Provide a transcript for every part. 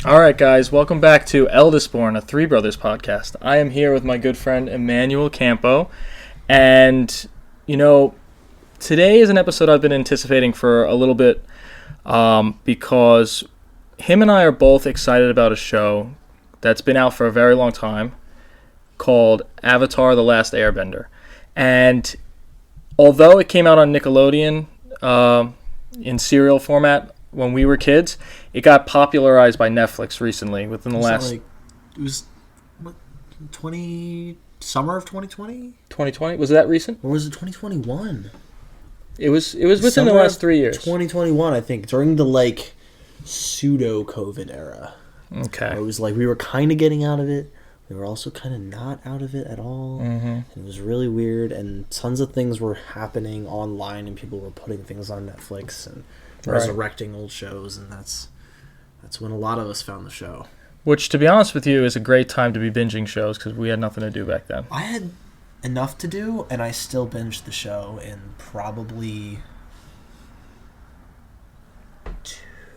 All right, guys, welcome back to Eldest, a Three Brothers podcast. I am here with my good friend Emmanuel Campo, and today is an episode I've been anticipating for a little bit because him and I are both excited about a show that's been out for a very long time called Avatar: The Last Airbender. And although it came out on Nickelodeon in serial format when we were kids, it got popularized by Netflix recently within the last... it was, summer of 2020? 2020? Was that recent? Or was it 2021? It was within the last 3 years. 2021, I think, during the, pseudo-COVID era. Okay. It was we were kind of getting out of it. We were also kind of not out of it at all. Mm-hmm. It was really weird, and tons of things were happening online, and people were putting things on Netflix and resurrecting old shows, and that's when a lot of us found the show. Which, to be honest with you, is a great time to be binging shows because we had nothing to do back then. I had enough to do, and I still binged the show in probably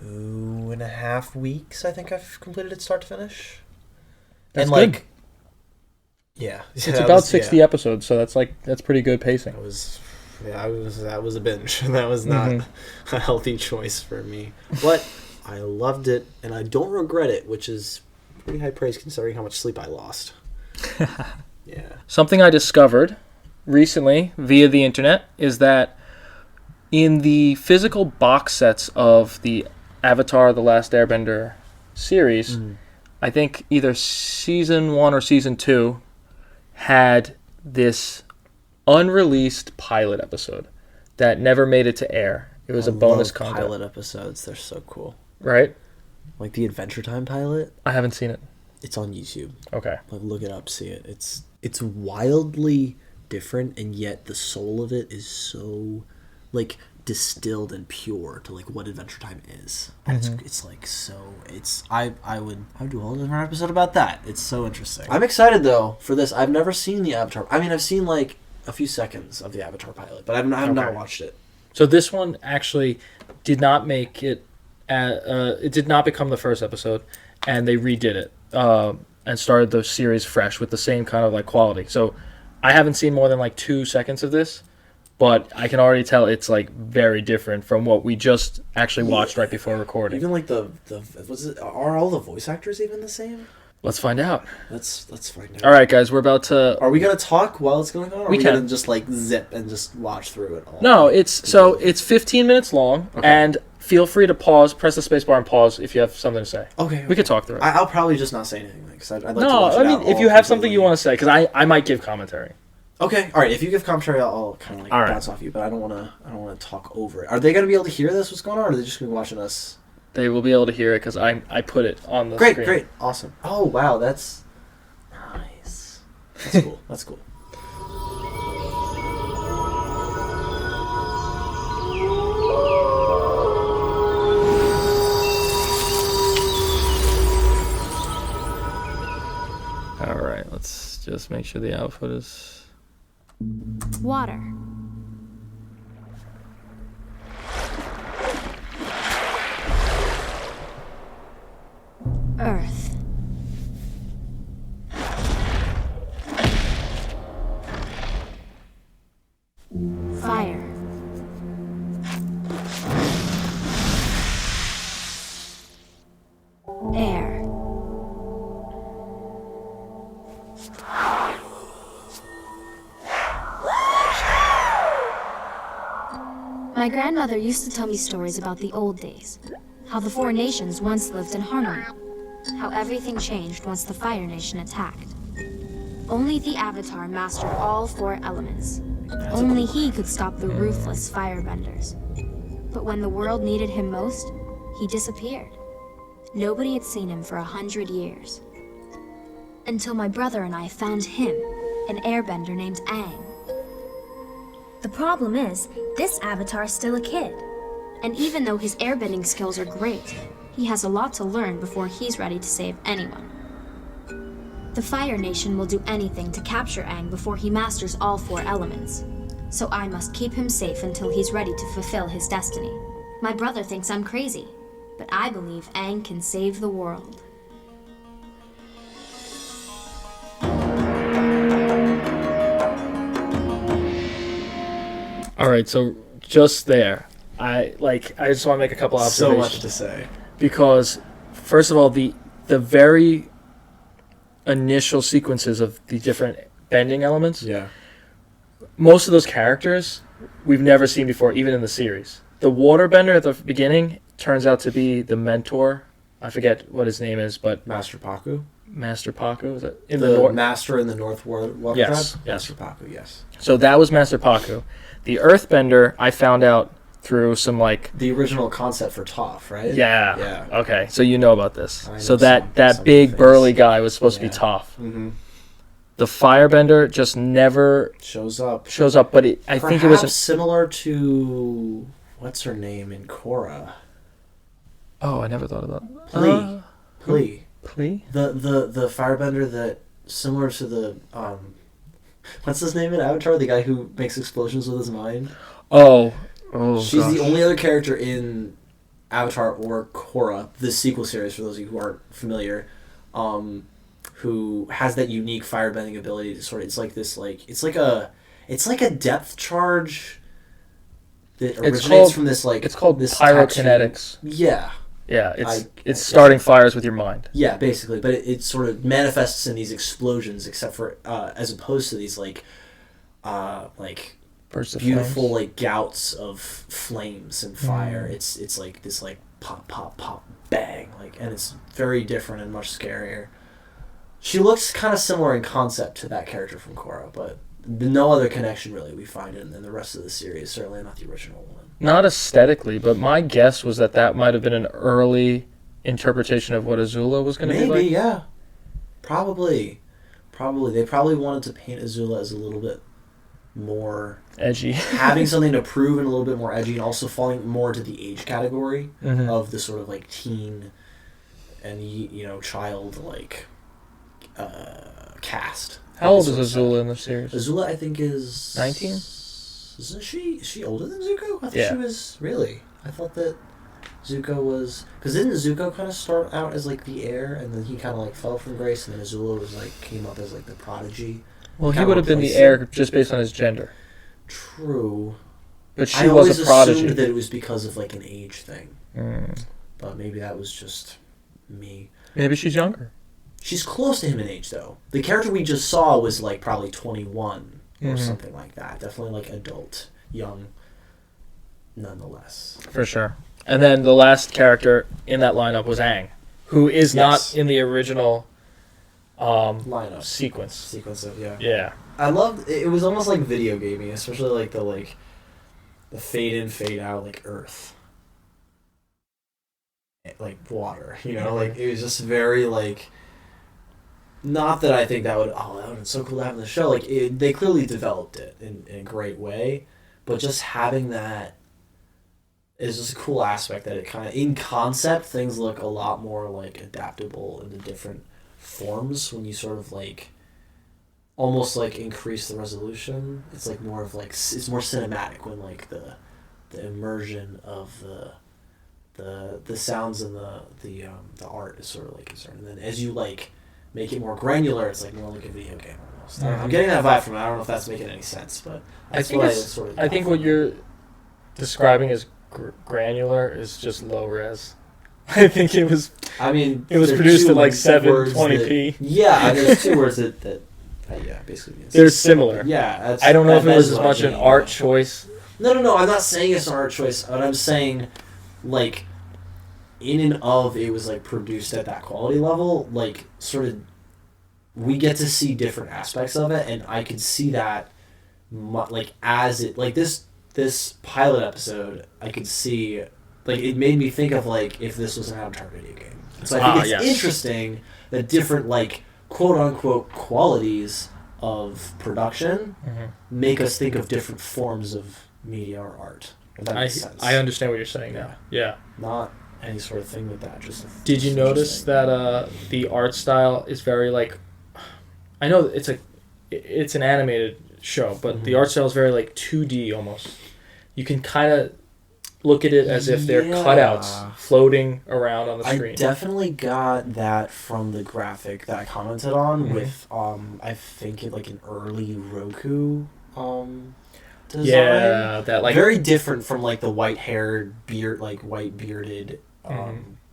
2.5 weeks. I think I've completed it start to finish. That's and good. Yeah, it's about 60 episodes, so that's pretty good pacing. That was a binge. That was not a healthy choice for me, but I loved it, and I don't regret it, which is pretty high praise considering how much sleep I lost. Yeah. Something I discovered recently via the internet is that in the physical box sets of the Avatar: The Last Airbender series, I think either season 1 or season 2 had this unreleased pilot episode that never made it to air. It was a bonus content. Pilot episodes, they're so cool. Right? Like the Adventure Time pilot. I haven't seen it. It's on YouTube. Okay. Look it up, see it. It's wildly different, and yet the soul of it is so distilled and pure to what Adventure Time is. It's I would do a whole different episode about that. It's so interesting. I'm excited though for this. I've never seen the Avatar. I mean, I've seen a few seconds of the Avatar pilot, but I've not watched it. So this one actually did not make it. It did not become the first episode, and they redid it and started the series fresh with the same kind of quality. So I haven't seen more than 2 seconds of this, but I can already tell it's very different from what we just actually watched right before recording. Even are all the voice actors even the same? Let's find out. Let's find out. All right, guys, we're about to... Are we going to talk while it's going on? Or are we can. going to just zip and just watch through it all? No, it's 15 minutes long, and feel free to pause, press the space bar and pause if you have something to say. Okay. We could talk through it. I'll probably just not say anything, because I'd like to watch it out. If you have something you want to say, because I might give commentary. Okay, all right. If you give commentary, I'll kind of bounce off you, but I don't want to talk over it. Are they going to be able to hear this? What's going on? Or are they just going to be watching us? They will be able to hear it because I put it on the screen. Great, awesome. Oh wow, that's nice. That's cool. That's cool. All right, let's just make sure the output is... Water. Earth. Fire. Air. My grandmother used to tell me stories about the old days, how the four nations once lived in harmony, how everything changed once the Fire Nation attacked. Only the Avatar mastered all 4 elements. Only he could stop the ruthless Firebenders. But when the world needed him most, he disappeared. Nobody had seen him for 100 years. Until my brother and I found him, an airbender named Aang. The problem is, this Avatar's still a kid. And even though his airbending skills are great, he has a lot to learn before he's ready to save anyone. The Fire Nation will do anything to capture Aang before he masters all 4 elements. So I must keep him safe until he's ready to fulfill his destiny. My brother thinks I'm crazy, but I believe Aang can save the world. All right, so just there, I just want to make a couple So observations. much to say. Because first of all, the very initial sequences of the different bending elements, Yeah. most of those characters we've never seen before, even in the series. The Waterbender at the beginning turns out to be the mentor. I forget what his name is, but Master Paku. Master Paku, is it in The the north? master in the North Water Yes, Tribe? yes. Master Paku, yes. So that was Master Paku. The Earthbender I found out through some The original concept for Toph, right? yeah. Yeah. Okay, so you know about this. I know So that some big things. burly guy was supposed to be Yeah. Toph. Mm-hmm. The Firebender just never Shows up. shows up, but I think it was similar to what's her name in Korra? oh, I never thought of that. Plee. Plee. Plee? The firebender that similar to the what's his name in Avatar? The guy who makes explosions with his mind. Oh, She's gosh. the only other character in Avatar or Korra, the sequel series for those of you who aren't familiar, who has that unique firebending ability to sort of it's like a depth charge that originates from this It's called this pyrokinetics. tattoo. Yeah. Yeah, it's it's starting fires with your mind. Yeah, basically, but it sort of manifests in these explosions, except for as opposed to these like Bursts of beautiful flames. like gouts of flames and fire. It's like this like pop pop pop bang and it's very different and much scarier. She looks kind of similar in concept to that character from Korra, but no other connection really we find in the rest of the series. Certainly not the original one. Not aesthetically, but my guess was that might have been an early interpretation of what Azula was going to be like. Maybe, yeah. Probably. They probably wanted to paint Azula as a little bit more Edgy. having something to prove and a little bit more edgy, and also falling more to the age category of the sort of like teen and child cast. How old is Azula in the series? Azula, I think, is 19? Isn't she older than Zuko? I thought Yeah. she was really. I thought that Zuko was, because didn't Zuko kind of start out as like the heir, and then he kind of like fell from grace, and then Azula was like came up as like the prodigy. Well, he Kinda would have been the replacing- heir just based on his gender. True. But I she always was a prodigy. assumed that it was because of like an age thing, Mm. but maybe that was just me. Maybe she's younger. She's close to him in age though. The character we just saw was like probably 21 or something like that. Definitely like adult, young, nonetheless. For sure. And then the last character in that lineup was Aang, who is Yes. not in the original Lineup sequence. sequence of Yeah. I loved it. Was almost like video gaming, especially like the fade in, fade out, like Earth, like water. Like it was just very like. Not that I think that would have been so cool to have in the show. Like they clearly developed it in a great way, but just having that is just a cool aspect that it kind of in concept things look a lot more like adaptable into different forms when you sort of like almost like increase the resolution. It's like more of like it's more cinematic when like the immersion of the sounds and the art is sort of like concerned. And then as you like make it more granular, it's like more like a video game almost. I'm getting that vibe from it. I don't know if that's making any sense, but I think I think what you're describing as granular is just low res. I think it was. I mean, it was there are produced two at like words 720p. Yeah, there's two words that yeah, basically. They're similar. Yeah, I don't know if it was is as what much I an mean. art choice. No. I'm not saying it's an art choice. But I'm saying, like, in and of it was like produced at that quality level. Like, sort of, we get to see different aspects of it, and I could see that, like, as it like this pilot episode, I could see, like, it made me think of like if this was an Avatar video game. So I think it's interesting that different like quote unquote qualities of production make us think of different forms of media or art. If that makes sense. I understand what you're saying now. Yeah. Not any sort of thing with that. Just Did you notice that the art style is very like? I know it's an animated show, but the art style is very like 2D almost. You can kind of look at it as if they're cutouts floating around on the screen. I definitely got that from the graphic that I commented on with I think it like an early Roku design. Yeah, that like very different from like the white-haired beard, like white bearded,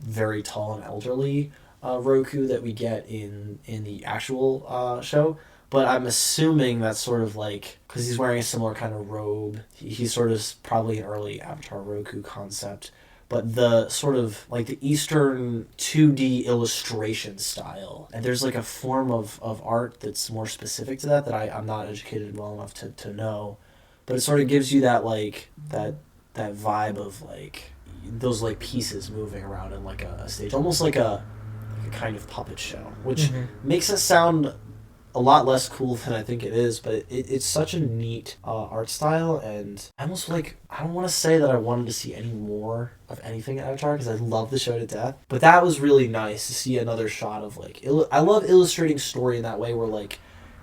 very tall and elderly Roku that we get in the actual show. But I'm assuming that's sort of like, because he's wearing a similar kind of robe, he's sort of probably an early Avatar Roku concept. But the sort of like the Eastern 2D illustration style, and there's like a form of art that's more specific to that I'm not educated well enough to know. But it sort of gives you that like that vibe of like those like pieces moving around in like a stage, almost like a kind of puppet show, which makes it sound a lot less cool than I think it is, but it's such a neat art style, and I almost like, I don't want to say that I wanted to see any more of anything at Avatar, because I love the show to death, but that was really nice to see another shot of like, I love illustrating story in that way where like,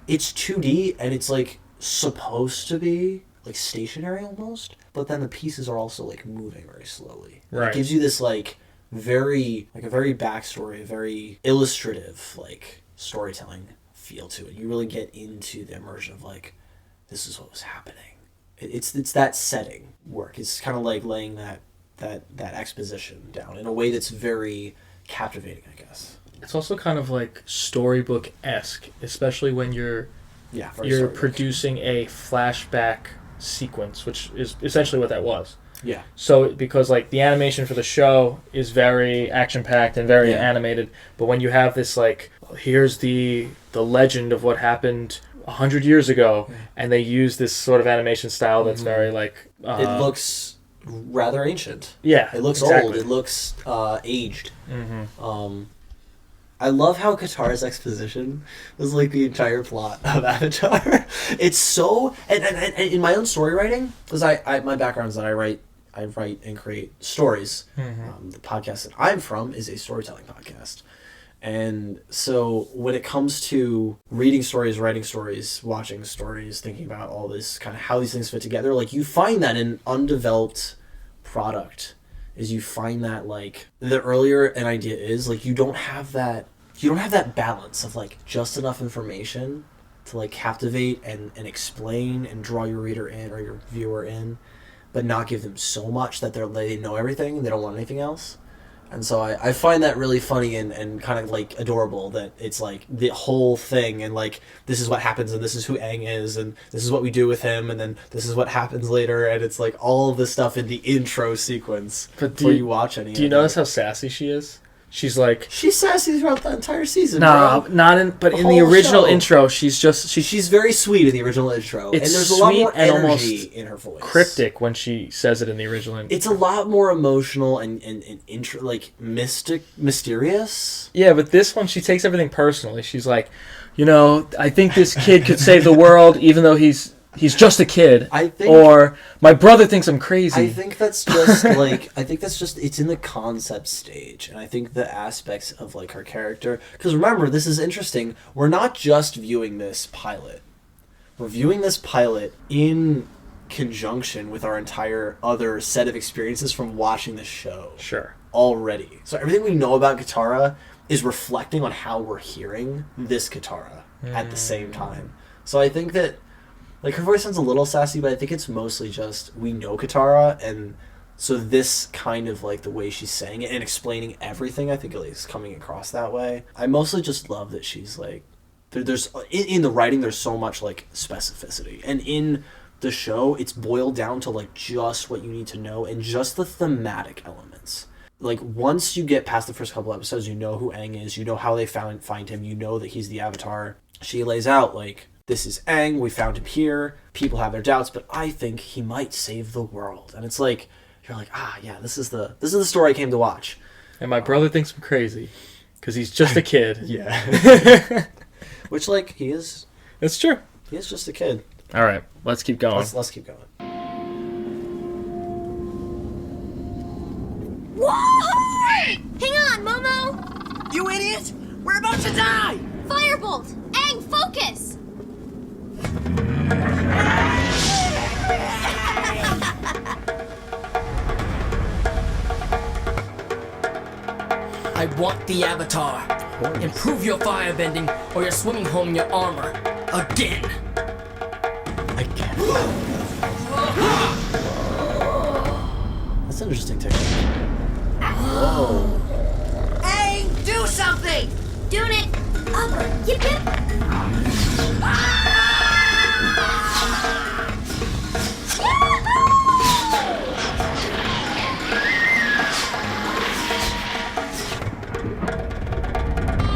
it's 2D, and it's like supposed to be like stationary almost, but then the pieces are also like moving very slowly. Right. It gives you this like, a very backstory, a very illustrative like storytelling feel to it. You really get into the immersion of like, this is what was happening. It's that setting work. It's kind of like laying that exposition down in a way that's very captivating, I guess. It's also kind of like storybook-esque, especially when you're producing a flashback sequence, which is essentially what that was. Yeah. So because like the animation for the show is very action-packed and very animated, but when you have this like, here's the legend of what happened 100 years ago, and they use this sort of animation style that's very like it looks rather ancient. Yeah, it looks exactly. old. It looks aged. I love how Katara's exposition was like the entire plot of Avatar. It's so and in my own story writing, because I my background is that I write and create stories. The podcast that I'm from is a storytelling podcast. And so when it comes to reading stories, writing stories, watching stories, thinking about all this, kind of how these things fit together, like you find that in undeveloped product is you find that like the earlier an idea is, like you don't have that balance of like just enough information to like captivate and explain and draw your reader in or your viewer in, but not give them so much that they know everything and they don't want anything else. And so I find that really funny and kind of like adorable that it's like the whole thing and like this is what happens and this is who Aang is and this is what we do with him and then this is what happens later, and it's like all of this stuff in the intro sequence before you watch any. Do you notice how sassy she is? She's like, she's sassy throughout the entire season. No, bro. Not in, but in the original intro, she's very sweet in the original intro, and there's a lot more energy in her voice. Cryptic when she says it in the original intro. It's a lot more emotional and like mysterious. Yeah, but this one she takes everything personally. She's like, I think this kid could save the world, even though he's just a kid. Or my brother thinks I'm crazy. I think that's just it's in the concept stage. And I think the aspects of like her character, because remember, this is interesting. We're not just viewing this pilot. We're viewing this pilot in conjunction with our entire other set of experiences from watching the show. Sure. Already. So everything we know about Katara is reflecting on how we're hearing this Katara at the same time. So I think that like her voice sounds a little sassy, but I think it's mostly just we know Katara, and so this kind of like the way she's saying it and explaining everything, I think at least coming across that way. I mostly just love that she's like there's in the writing there's so much like specificity, and in the show it's boiled down to like just what you need to know and just the thematic elements. Like once you get past the first couple episodes, you know who Aang is, you know how they find him, you know that he's the Avatar. She lays out like, this is Aang, we found him here, people have their doubts, but I think he might save the world. And it's like, you're like, yeah, this is the story I came to watch. And my brother thinks I'm crazy, because he's just a kid. Yeah. Which, like, he is. It's true. He is just a kid. All right, let's keep going. Let's keep going. Whoa! Hang on, Momo! You idiot! We're about to die! Firebolt! Aang, focus! I want the Avatar. Improve your firebending, or you're swimming home in your armor. Again. Again. That's an interesting technique. Whoa. Hey, do something! Doing it! Upper! Yip yip!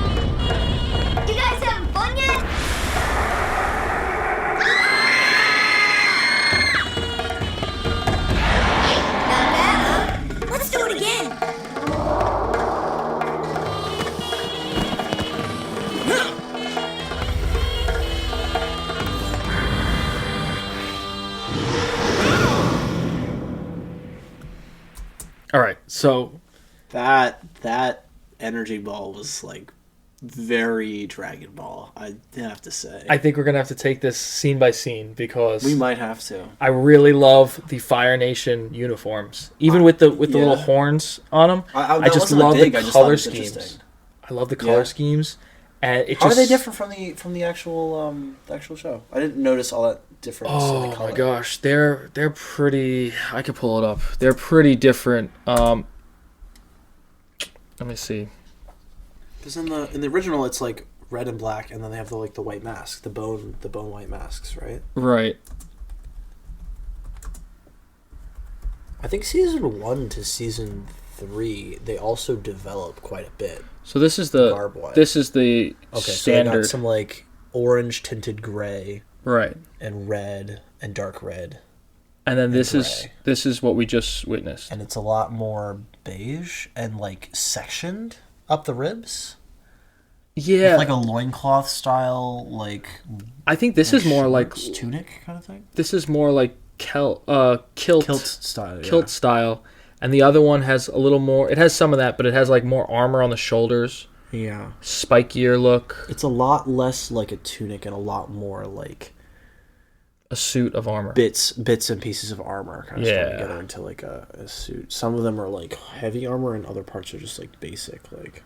You guys having fun yet? Not bad, huh? Let's do it again! All right, so That energy ball was like very Dragon Ball, I have to say. I think we're gonna have to take this scene by scene because We might have to. I really love the Fire Nation uniforms, even with the yeah. little horns on them. I I just wasn't a love dig, the I just thought it color was schemes. interesting. I love the color Yeah. schemes, and it How just are they different from the actual show? I didn't notice all that difference in the Oh color. my gosh, they're pretty. I could pull it up. They're pretty different. Let me see. Because in the original, it's like red and black, and then they have the white mask, the bone white masks, right? Right. I think season 1 to season 3, they also develop quite a bit. So this is the Garb-wise. this is the Okay, so they standard. got some like orange tinted gray Right. and red and dark red, And then this gray. is what we just witnessed. and it's a lot more beige and like sectioned up the ribs. Yeah. Like a loincloth style, like I think this is more like shorts, tunic kind of thing. this is more like kilt Kilt style. Yeah. kilt style, and the other one has a little more. It has some of that, but it has like more armor on the shoulders, Yeah. spikier look, It's a lot less like a tunic and a lot more like a suit of armor. bits and pieces of armor kind of Yeah. strung together into like a suit. Some of them are like heavy armor and other parts are just like basic like.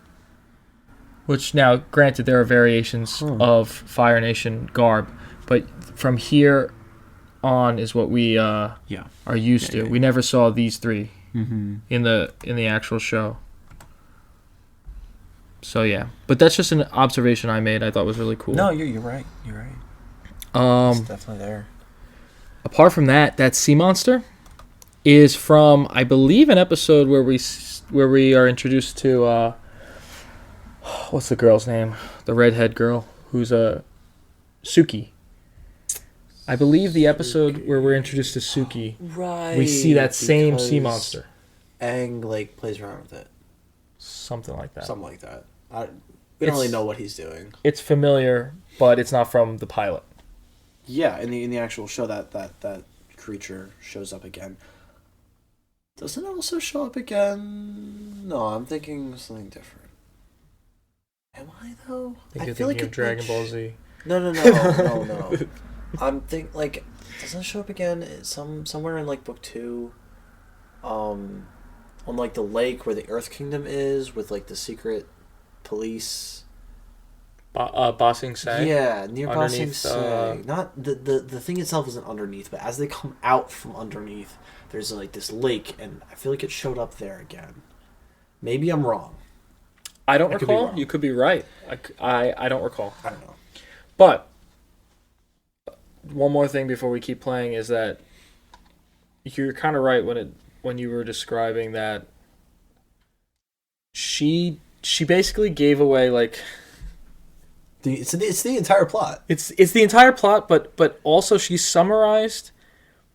Which now, granted, there are variations of Fire Nation garb, but from here on is what we Yeah. are used to. yeah. We never saw these three Mm-hmm. in the actual show. So yeah, but that's just an observation I made. I thought was really cool. No, you're right. You're right. It's definitely there. Apart from that, that sea monster is from, I believe, an episode where we are introduced to what's the girl's name? The redhead girl who's Suki. I believe the episode where we're introduced to Suki, Right. we see that same sea because monster. Aang like plays around with it, Something like that. something like that. We don't really know what he's doing. It's familiar, but it's not from the pilot. Yeah, in the actual show, that creature shows up again. Doesn't it also show up again? No, I'm thinking something different. Am I though? I think you're thinking of Dragon Ball Z. No. I'm doesn't it show up again? Somewhere in like book 2, on like the lake where the Earth Kingdom is, with like the secret police. Ba Sing Se? Yeah, near Ba Sing Underneath, Se. Not the thing itself isn't underneath, but as they come out from underneath, there's like this lake, and I feel like it showed up there again. Maybe I'm wrong. I don't I could be recall. wrong. You could be right. I don't recall. I don't know. But one more thing before we keep playing is that you're kind of right when you were describing that she basically gave away like It's the entire plot. it's the entire plot, but also she summarized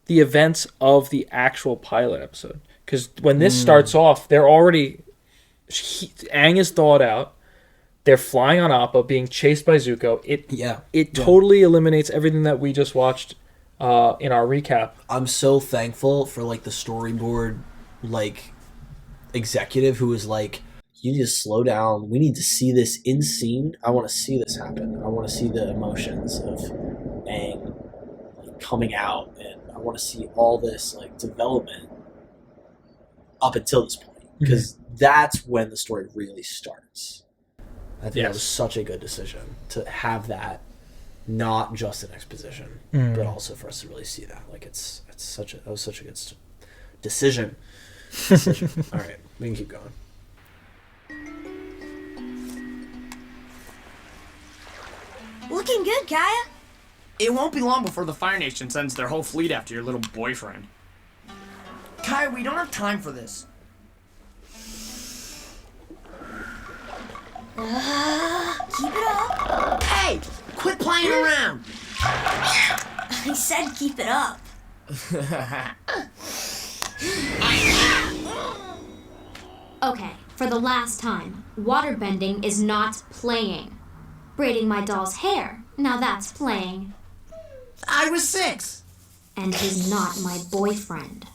the events of the actual pilot episode. Because when this starts off, they're already Aang is thawed out. They're flying on Appa, being chased by Zuko. It totally eliminates everything that we just watched in our recap. I'm so thankful for like the storyboard like executive who was like, you need to slow down. We need to see this in scene. I want to see this happen. I want to see the emotions of Aang like, coming out, and I want to see all this like development up until this point. because that's when the story really starts. I think that Yes. was such a good decision to have that, not just an exposition, but also for us to really see that. Like that was such a good decision. All right, we can keep going. Looking good, Kaya. It won't be long before the Fire Nation sends their whole fleet after your little boyfriend. Kai, we don't have time for this. Keep it up. Hey! Quit playing around! I said keep it up. Okay, for the last time, waterbending is not playing. Braiding my doll's hair, now that's playing. I was 6! And he's not my boyfriend.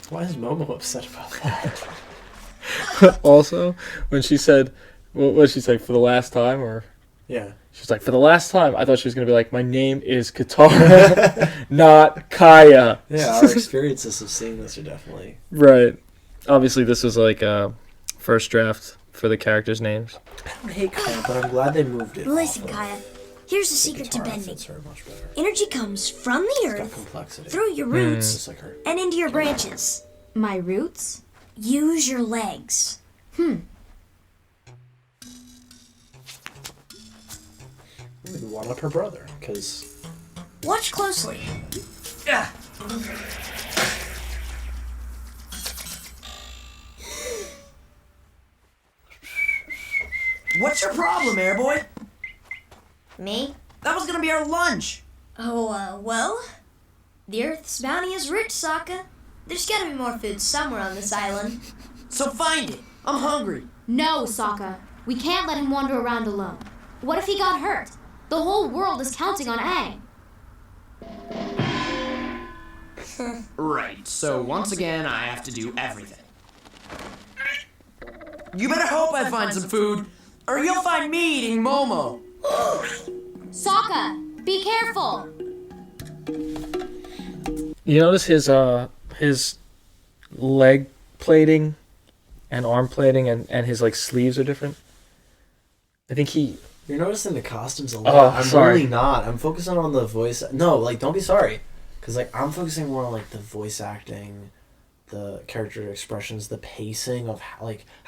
Why is Momo upset about that? Also, when she said, what did she say, for the last time, or Yeah. she's like, for the last time, I thought she was going to be like, my name is Katara, not Kaya. Yeah, our experiences of seeing this are definitely... Right. Obviously, this was like a first draft for the characters' names. I don't hate Kaya, but I'm glad they moved it. Listen, off of Kaya. Here's the the secret to guitar. bending. Fits her much better. Energy comes from the It's got earth, complexity. through your roots, Just like her. and into your branches. My roots? Use your legs. We one up her brother, because... Watch closely. Yeah. What's your problem, Airboy? Me? That was gonna be our lunch! Oh, well, the Earth's bounty is rich, Sokka. There's gotta be more food somewhere on this island. So find it! I'm hungry! No, Sokka. We can't let him wander around alone. What if he got hurt? The whole world is counting on Aang. Right, so once again, I have to do everything. You better hope I find some food, or you'll find me eating Momo! Sokka, be careful! You notice his leg plating and arm plating and his like sleeves are different? I think You're noticing the costumes a Oh, lot. I'm sorry. really not. I'm focusing on the voice. No, like, don't be sorry. Because, like, I'm focusing more on, like, the voice acting, the character expressions, the pacing of, how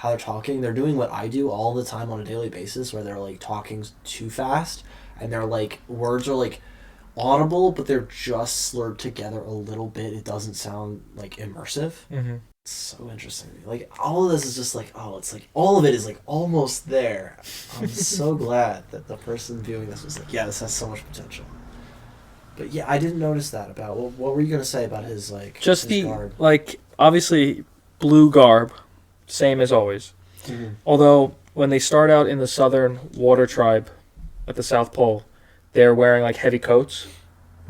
they're talking. They're doing what I do all the time on a daily basis, where they're, like, talking too fast. And they're, like, words are, like, audible, but they're just slurred together a little bit. It doesn't sound, like, immersive. Mm-hmm. It's so interesting. Like, all of this is just like, oh, it's like, all of it is like almost there. I'm so glad that the person viewing this was like, yeah, this has so much potential. But yeah, I didn't notice that about, what were you going to say about his, like, just his the garb? like obviously blue garb, same as always. Mhm. Although when they start out in the southern water tribe at the South Pole, they're wearing like heavy coats.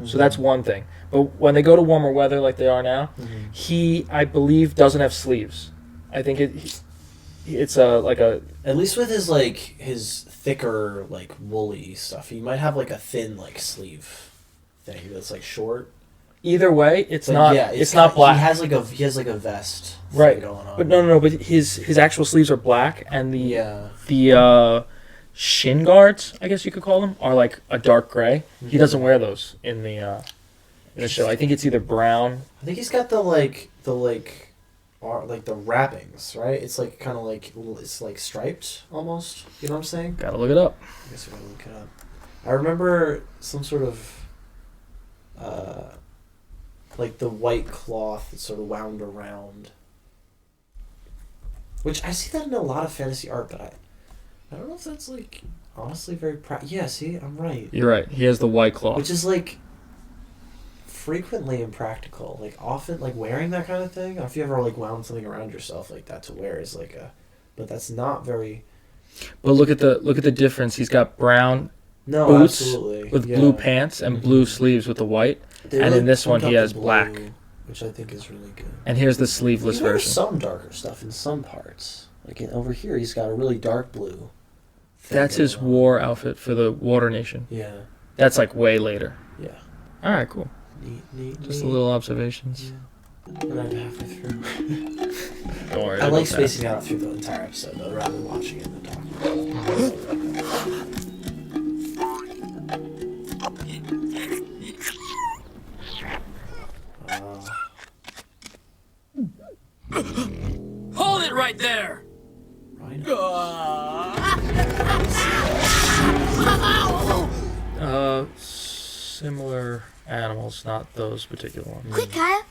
So that's one thing. But when they go to warmer weather like they are now, he, I believe, doesn't have sleeves. I think it's At least with his, like, his thicker, like, woolly stuff, he might have, like, a thin, like, sleeve thing that's, like, short. either way, it's But not. yeah, it's not black. He has like a vest thing Right. going on. But no. But his actual sleeves are black, and Yeah. the shin guards, I guess you could call them, are like a dark gray. He doesn't wear those in the show. I think it's either brown. I think he's got the wrappings, right? It's like kind of like, it's like striped almost. You know what I'm saying? Gotta look it up. I guess we gotta look it up. I remember some sort of like the white cloth that's sort of wound around. Which I see that in a lot of fantasy art, but I don't know if that's like honestly very yeah, see, I'm right. You're right. He has the white cloth. Which is like frequently impractical. Like often like wearing that kind of thing. I don't know if you ever like wound something around yourself like that to wear is like but that's not very But look at the difference. He's got brown no boots absolutely with yeah. blue pants and blue sleeves with the white. They and really in this one pump he up has the blue, black. which I think is really good. And here's the sleeveless He wears version. some darker stuff in some parts. Like over here, he's got a really dark blue. That's his going on. war outfit for the Water Nation. Yeah, That's like way later. yeah. All right, cool. Neat. Just a little observations. Yeah. I'm not halfway through. Don't worry. I it'll like go spacing fast. out through the entire episode though, rather than watching it and talking about it. Hold it right there! Right? Similar animals, not those particular ones. Quick, Kaya.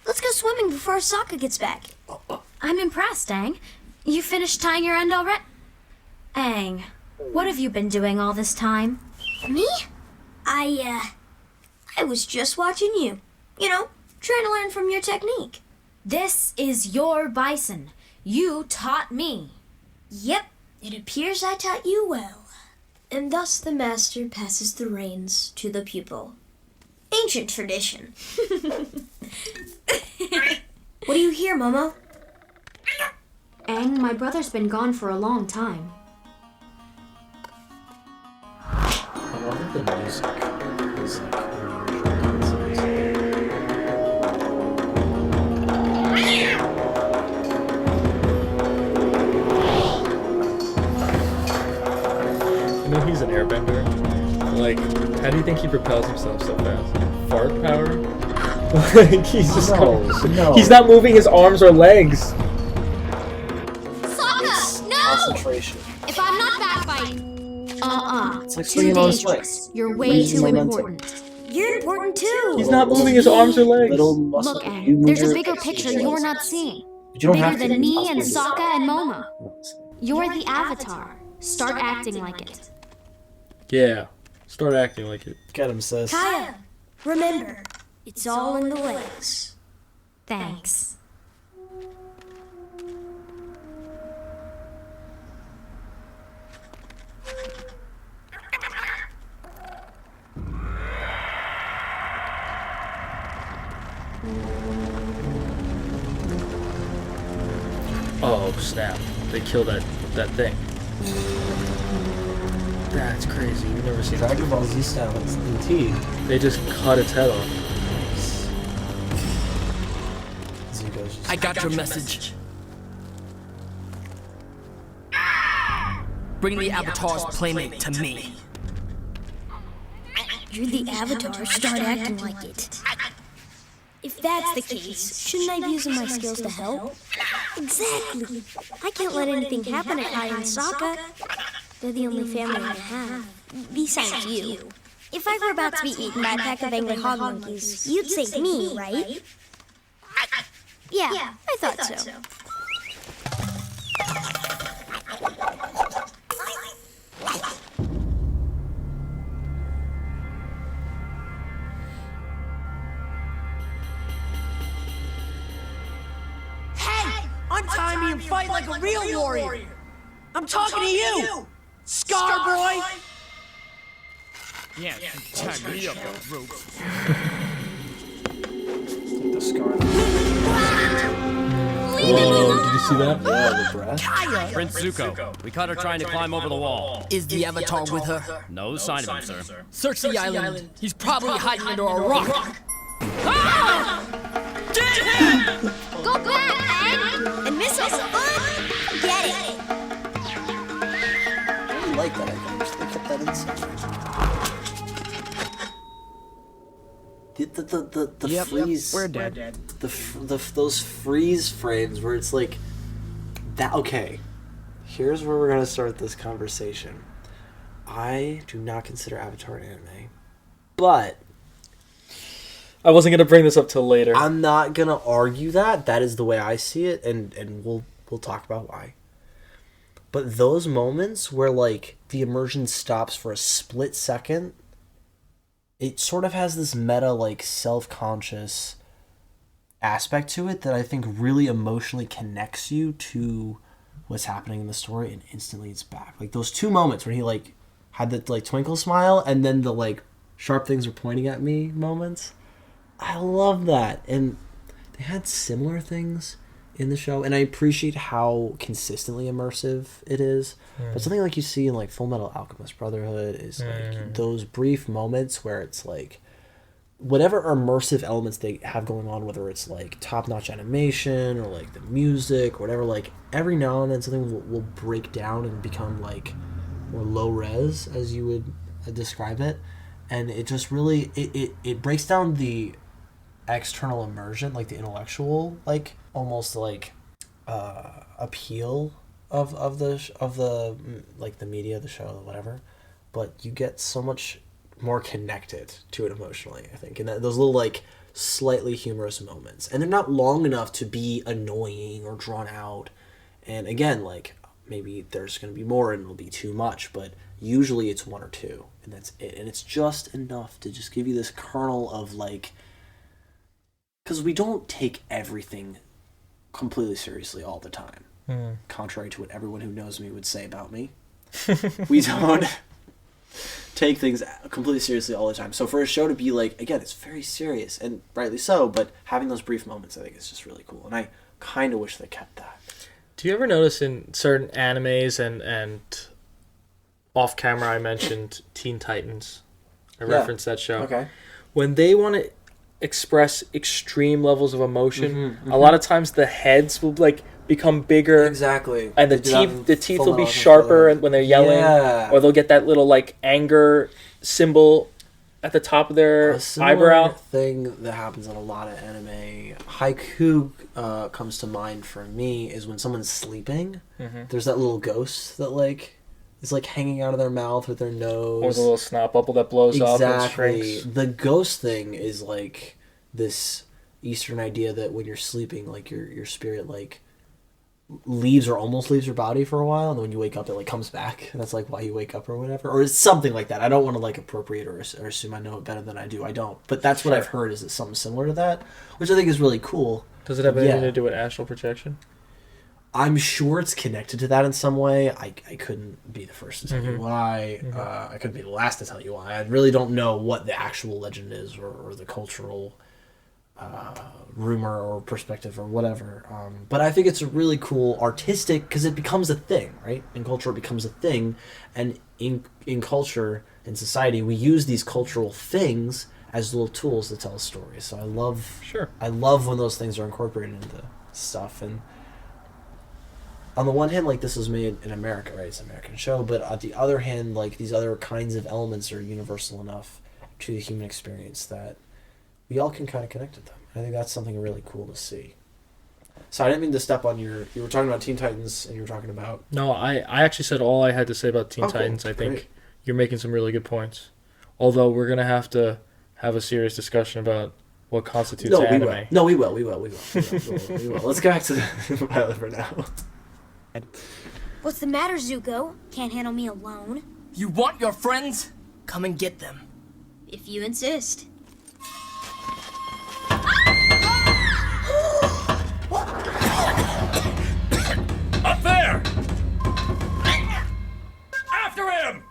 Let's go swimming before Sokka gets back. I'm impressed, Aang. You finished tying your end already? Aang, what have you been doing all this time? Me? I was just watching you. You know, trying to learn from your technique. This is your bison. You taught me. Yep, it appears I taught you well. And thus the master passes the reins to the pupil. Ancient tradition. What do you hear, Momo? Aang, my brother's been gone for a long time. I love that the music is like You know he's an airbender. Like, how do you think he propels himself so fast? Fart power? Like, he's just no. He's not moving his arms or legs. Sokka, no! concentration. If I'm not back by... It's like Too swinging on a swing. dangerous. You're way Losing too momentum. important. You're important too. He's not moving his arms or legs. Little muscle. Look, You Aang, move there's a your bigger legs. picture you're not seeing. But you don't Bigger have to. than me and It's possible. Sokka and Moma. You're the Avatar. Start acting like it. Yeah. Start acting like it. Get him, sis. Kaya, remember, it's all in the legs. Thanks. Oh, snap. They killed that thing. That's crazy. You've never seen that. Dragon Ball Z style, it's indeed. They just cut its head off. Zuko's just I got your message. Bring the Avatar's playmate to me. You're the Avatar, start acting like it. If that's the case, shouldn't I be using my skills to help? Exactly. I can't let anything happen to Kai and Sokka. They're the only family I have. Besides you. If I were about to be eaten by a pack of angry hog monkeys, you'd save me, right? Yeah, I thought so. Hey! Untie me and fight like a real warrior! I'm talking to you! Scar boy! Yeah, tag me up with ropes. the scar. Whoa, did you see that? Yeah, the breath. Prince Zuko, we caught her trying to climb over the wall. Is the Avatar with her? No sign of him, sir. Search the island. He's probably hiding under a rock. Ah! Get him! Go back, Aang! And missiles! Get it! I really like that. I wish they kept that inside. The Yep, freeze. we're dead. Those freeze frames where it's like that. Okay, here's where we're gonna start this conversation. I do not consider Avatar an anime, but I wasn't gonna bring this up till later. I'm not gonna argue that. That is the way I see it, and we'll talk about why. But those moments where like the immersion stops for a split second, it sort of has this meta like self-conscious aspect to it that I think really emotionally connects you to what's happening in the story, and instantly it's back. Like those two moments when he like had the like twinkle smile and then the like sharp things are pointing at me moments. I love that. And they had similar things in the show, and I appreciate how consistently immersive it is. But something like you see in like Full Metal Alchemist Brotherhood is like those brief moments where it's like whatever immersive elements they have going on, whether it's like top-notch animation or like the music or whatever, like every now and then something will break down and become like more low res, as you would describe it, and it just really it breaks down the external immersion, like the intellectual, like almost like appeal of the like the media, the show, whatever, but you get so much more connected to it emotionally, I think, and those little like slightly humorous moments, and they're not long enough to be annoying or drawn out. And again, like maybe there's going to be more and it'll be too much, but usually it's one or two, and that's it, and it's just enough to just give you this kernel of like, because we don't take everything completely seriously all the time, contrary to what everyone who knows me would say about me. We don't take things completely seriously all the time. So for a show to be like, again, it's very serious, and rightly so, but having those brief moments, I think, is just really cool, and I kind of wish they kept that. Do you ever notice in certain animes and off camera, I mentioned Teen Titans, I referenced that show. Okay. When they want to express extreme levels of emotion, a lot of times the heads will like become bigger. Exactly. And the teeth will be sharper when they're yelling, or they'll get that little like anger symbol at the top of their eyebrow. Thing that happens in a lot of anime, haiku comes to mind for me, is when someone's sleeping. There's that little ghost that like is like hanging out of their mouth with their nose, or the little snot bubble that blows off and shrinks. Exactly. The ghost thing is like this Eastern idea that when you're sleeping, like your spirit like leaves or almost leaves your body for a while, and then when you wake up it like comes back, and that's like why you wake up or whatever, or it's something like that. I don't want to like appropriate or assume I know it better than I do. I don't, but that's what I've heard, is it something similar to that, which I think is really cool. Does it have anything to do with astral projection? I'm sure it's connected to that in some way. I couldn't be the first to tell you why. I couldn't be the last to tell you why. I really don't know what the actual legend is, or the cultural rumor or perspective or whatever. But I think it's a really cool artistic, because it becomes a thing, right? In culture, it becomes a thing. And in culture, in society, we use these cultural things as little tools to tell a story. So I love when those things are incorporated into stuff. And on the one hand, like, this was made in America, right? It's an American show. But on the other hand, like, these other kinds of elements are universal enough to the human experience that we all can kind of connect to them. I think that's something really cool to see. So I didn't mean to step on you were talking about Teen Titans, and you were talking about... No, I actually said all I had to say about Teen Titans. Cool. I think you're making some really good points. Although we're going to have a serious discussion about what constitutes anime. We will. Let's go back to the pilot for now. What's the matter, Zuko? Can't handle me alone? You want your friends? Come and get them. If you insist. Up there! After him!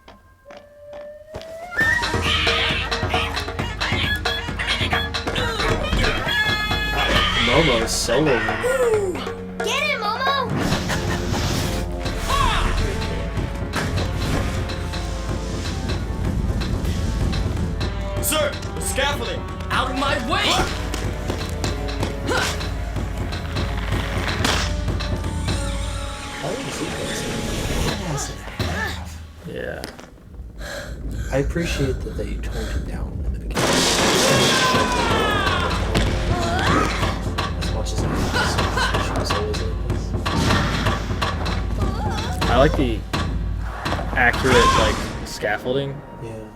Momo's solo. Get him, Momo! Sir, the scaffolding! Out of my way! Yeah. I appreciate that they toned him down in the beginning. As much as I like the accurate, like, scaffolding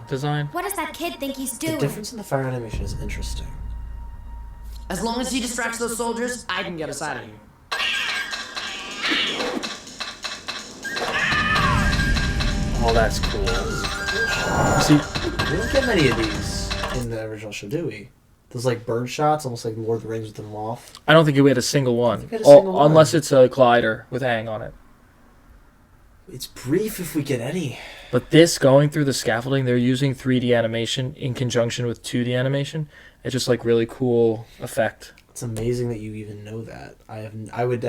design. What does that kid think he's doing? The difference in the fire animation is interesting. As long as he distracts those soldiers, I can get us out of here. Oh, that's cool. See, we don't get many of these in the original show, do we? Those like bird shots, almost like Lord of the Rings with the moth. I don't think we had a single one. Unless it's a glider with Aang on it. It's brief if we get any. But this, going through the scaffolding, they're using 3D animation in conjunction with 2D animation. It's just like really cool effect. It's amazing that you even know that. I would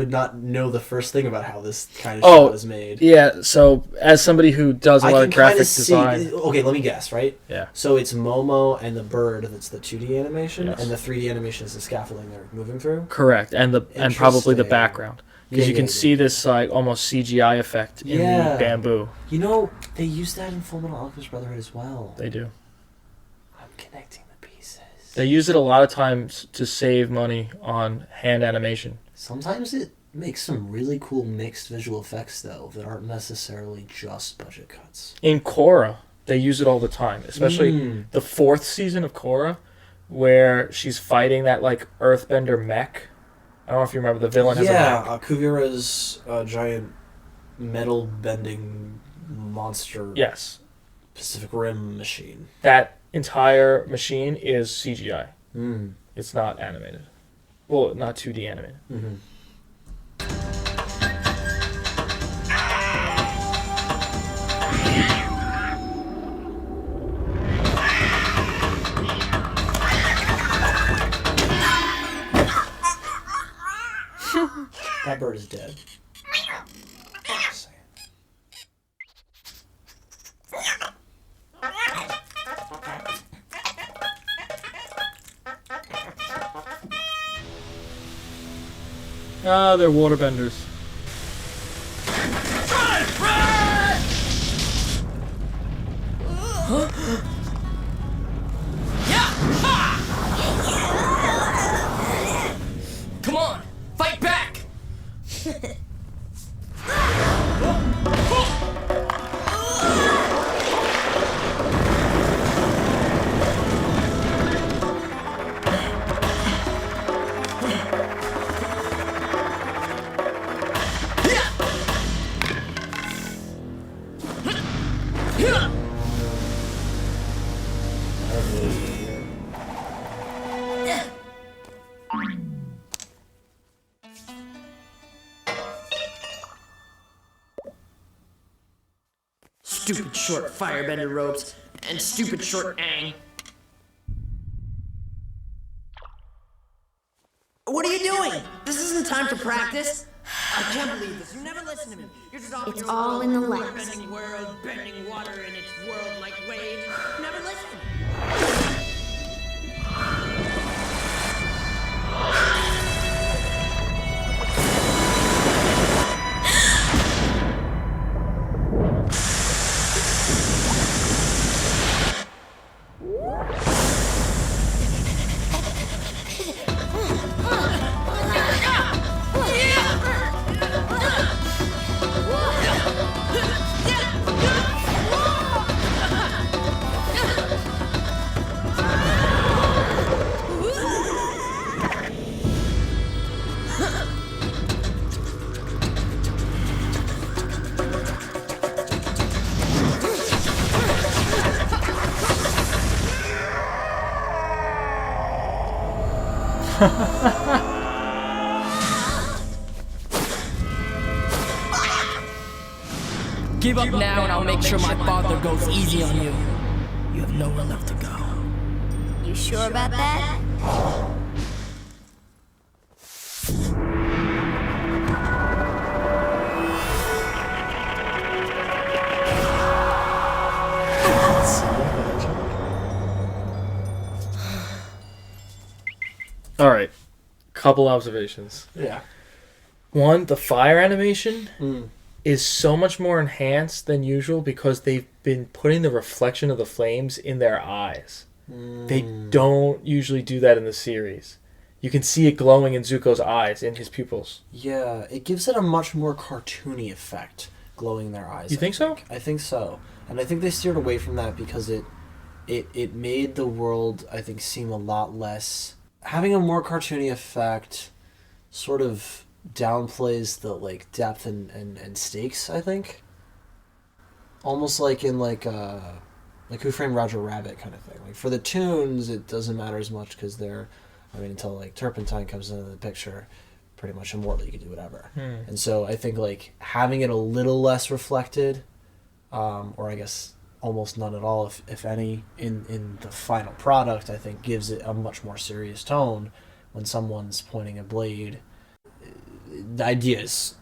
not know the first thing about how this kind of shot is made. Yeah, so as somebody who does a lot of graphic design... Okay, let me guess, right? Yeah. So it's Momo and the bird that's the 2D animation, Yes. and the 3D animation is the scaffolding they're moving through? Correct, and probably the Interesting. background. Because you can see this like almost CGI effect in the bamboo. You know, they use that in Fullmetal Alchemist Brotherhood as well. They do. I'm connecting the pieces. They use it a lot of times to save money on hand animation. Sometimes it makes some really cool mixed visual effects, though, that aren't necessarily just budget cuts. In Korra, they use it all the time, especially the 4th season of Korra, where she's fighting that like Earthbender mech. I don't know if you remember, the villain has a mech. Yeah, Kuvira's giant metal bending monster. Yes. Pacific Rim machine. That entire machine is CGI. Mm. It's not animated. Well, not 2D animated. Mm-hmm. That bird is dead. Ah, they're waterbenders. Come on, fight back! Stupid short firebender ropes and stupid short Aang. What are you doing? This isn't time to practice. I can't believe this. You never listen to me. You're just off It's your all little in the lens. bending world, bending water in its world like waves. You never listen. Give up now and I'll make sure my father goes easy on you. You have nowhere left to go. You sure about that? All right, couple observations. Yeah. One, the fire animation is so much more enhanced than usual because they've been putting the reflection of the flames in their eyes. They don't usually do that in the series. You can see it glowing in Zuko's eyes, in his pupils. Yeah, it gives it a much more cartoony effect, glowing in their eyes. You think so? I think so. And I think they steered away from that because it made the world, I think, seem a lot less... Having a more cartoony effect sort of downplays the like depth and stakes, I think. Almost like in like Who Framed Roger Rabbit kind of thing. Like for the tunes, it doesn't matter as much because they're, I mean, until like Turpentine comes into the picture, pretty much immortal. You can do whatever. And so I think like having it a little less reflected, or I guess almost none at all, if any, in the final product, I think gives it a much more serious tone when someone's pointing a blade, the idea is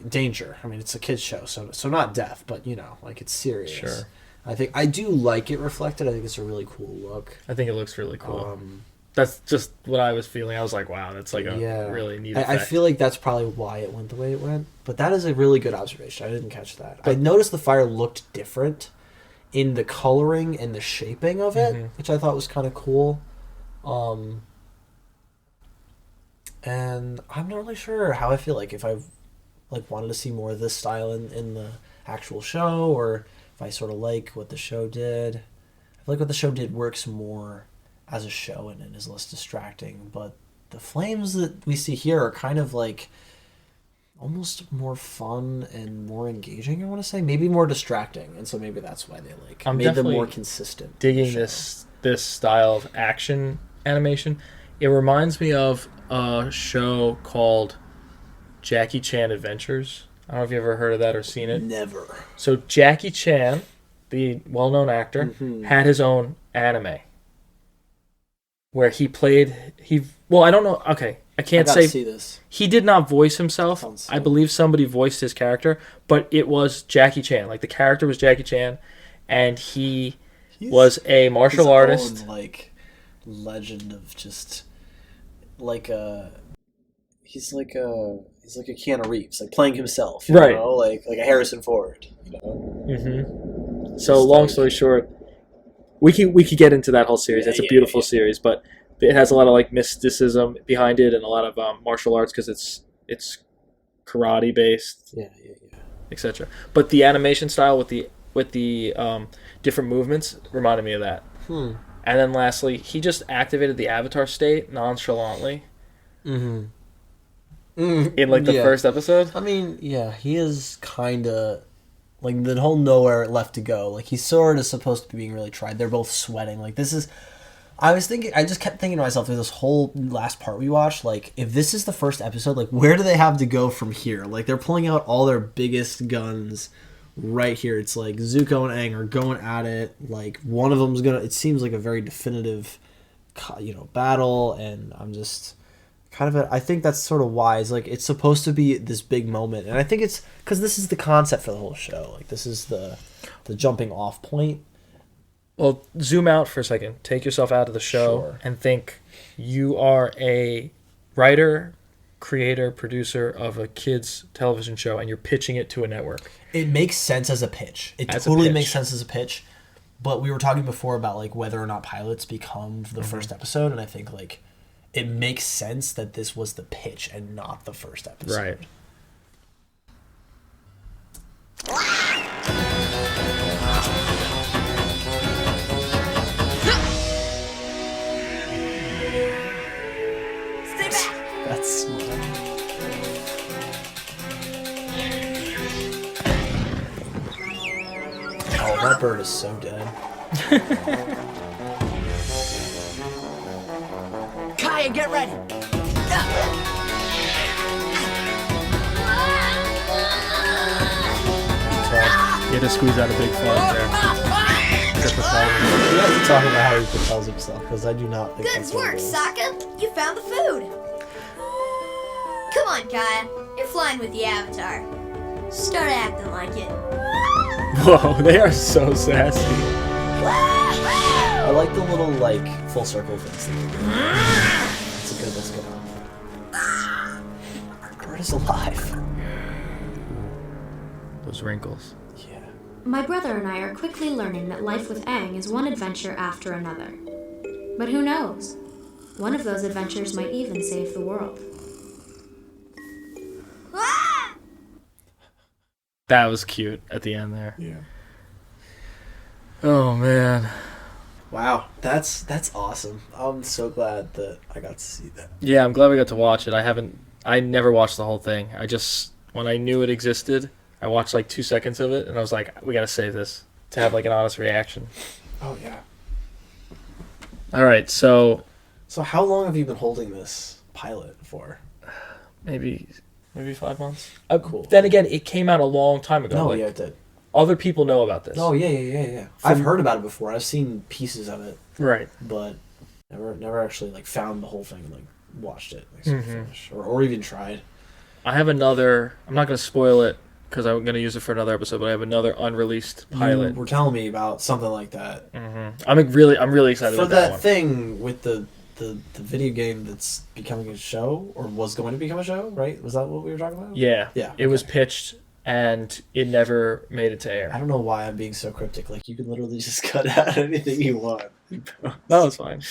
danger. I mean, it's a kids show, so not death, but like it's serious. Sure. I think I do like it reflected. I think it's a really cool look. I think it looks really cool. That's just what I was feeling. I was like, wow, that's like a really neat effect. I feel like that's probably why it went the way it went. But that is a really good observation. I didn't catch that. I noticed the fire looked different in the coloring and the shaping of it, which I thought was kind of cool. And I'm not really sure how I feel like if I wanted to see more of this style in the actual show, or if I sort of like what the show did. I feel like what the show did works more as a show and is less distracting, but the flames that we see here are kind of like almost more fun and more engaging, I want to say. Maybe more distracting, and so maybe that's why they made them more consistent. Digging this style of action animation. It reminds me of a show called Jackie Chan Adventures. I don't know if you ever heard of that or seen it. Never. So Jackie Chan, the well-known actor, had his own anime where he played. I don't know. Okay, I can't say. See this. He did not voice himself. I believe somebody voiced his character, but it was Jackie Chan. Like the character was Jackie Chan, and he was a martial artist. Own, like legend of just like a. He's like a Keanu Reeves, like playing himself, you know? Like a Harrison Ford, So long story short, we could get into that whole series. It's a beautiful series, but it has a lot of like mysticism behind it and a lot of martial arts because it's karate based, etc. But the animation style with the different movements reminded me of that. And then lastly, he just activated the Avatar state nonchalantly. In like the first episode. I mean, he is kind of like the whole nowhere left to go. Like he's sort of supposed to be being really tried. They're both sweating. Like this is. I just kept thinking to myself through this whole last part we watched. Like if this is the first episode, like where do they have to go from here? Like they're pulling out all their biggest guns right here. It's like Zuko and Aang are going at it. Like one of them's gonna. It seems like a very definitive, battle, and I'm just. I think that's sort of wise. Like it's supposed to be this big moment, and I think it's because this is the concept for the whole show. Like this is the jumping off point. Well, zoom out for a second. Take yourself out of the show and think you are a writer, creator, producer of a kids television show, and you're pitching it to a network. It makes sense as a pitch. It totally makes sense as a pitch. But we were talking before about like whether or not pilots become the first episode, and I think like. It makes sense that this was the pitch and not the first episode. Right. Stay back! That's smart. Oh, that bird is so dead. Kaya, get ready! You had to squeeze out a big fart there. You have to talk about how he propels himself, because I do not think that's Good work, Sokka. You found the food. Come on, Kaya. You're flying with the Avatar. Start acting like it. Whoa, they are so sassy. I like the little, like, full circle things. That's good. Bird is alive. Those wrinkles. Yeah. My brother and I are quickly learning that life with Aang is one adventure after another. But who knows? One of those adventures might even save the world. That was cute at the end there. Yeah. Oh man. Wow, that's awesome. I'm so glad that I got to see that. Yeah, I'm glad we got to watch it. I never watched the whole thing. When I knew it existed, I watched like 2 seconds of it, and I was like, we gotta save this to have like an honest reaction. Oh yeah. All right, so how long have you been holding this pilot for? Maybe 5 months. Cool. Then again, it came out a long time ago. No, like, yeah, it did. Other people know about this. Oh yeah. I've heard about it before. I've seen pieces of it. Right. But never actually like found the whole thing and like watched it, like, start to finish, or even tried. I have another. I'm not going to spoil it because I'm going to use it for another episode. But I have another unreleased pilot. You were telling me about something like that. I'm really excited For about that one. thing with the video game that's becoming a show, or was going to become a show, right? Was that what we were talking about? Yeah. Yeah. It was pitched and it never made it to I air. don't know why I'm being so cryptic. Like, you can literally just cut out anything you want. No, it's fine.